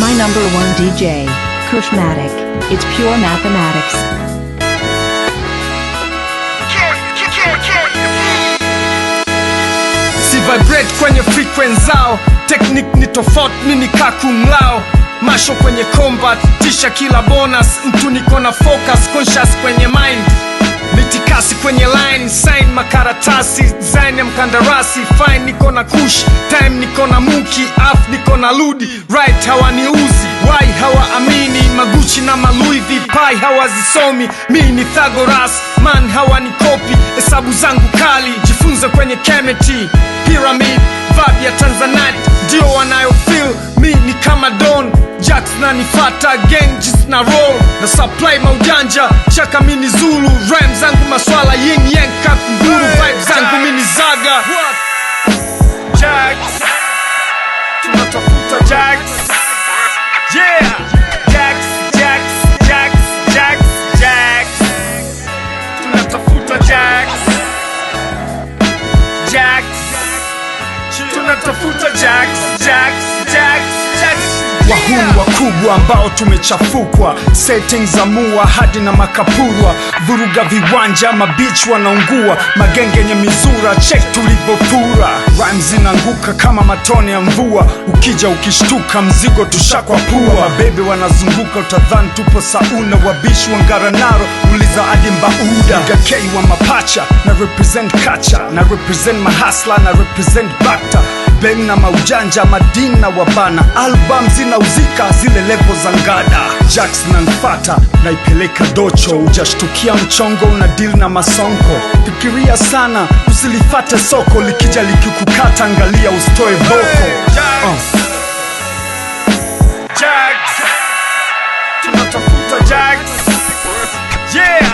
My number one DJ, Kushmatic. It's pure mathematics. Si vibrate kwenye frequency zao, technique ni tofauti, mini kakumlao. Masho kwenye combat, tisha kila bonus. Mtu niko na focus, conscious kwenye mind. Mitikasi kwenye line, sign makaratasi. Design ya mkandarasi, fine niko na kush. Time niko na muki, af niko na ludi. Right hawaniuzi, why hawaamini. Maguchi na Louis V, pai hawazisomi. Mi ni Thagoras, man hawanikopi. Hesabu zangu kali, jifunze kwenye chemistry. Pyramid, vibe ya Tanzanite, ndio wanayo feel. Mi ni kama Don Jax na nifata, gang just na roll. Na supply maujanja, chaka mini Zulu. Rhyme zangu maswala yin yang kakunguru. Vibe zangu mini Zaga. Jax, tunatafuta Jax. Yeah, Jax, Jax, Jax, Jax, Jax. Tunatafuta Jax. Jax, tunatafuta Jax, Jax, Jax, Jax. Wahuni wakubwa ambao tumechafukwa, settings za mua hadi na makapurwa. Vuruga viwanja, mabitch wanaungua, magenge nye mizura, check tulivopura. Rhymes zinanguka kama matone ya mvua, ukija ukishtuka mzigo tushakwa pua. Mabebe wanazunguka utadhani tupo Sauna, wabishi wa Ngaranaro uliza adi Mbauda. Gakei wa mapacha, na represent kacha, na represent mahasla, na represent bakta. Beng na maujanja, madini na wabana, album zinauzika zile level za ngada. Jax na nfata, naipeleka docho, ujashtukia mchongo una deal na masonko. Fikiria sana, usilifate soko, likija likikukata angalia usitoe boko. Jax, tunatafuta Jax. Yeah.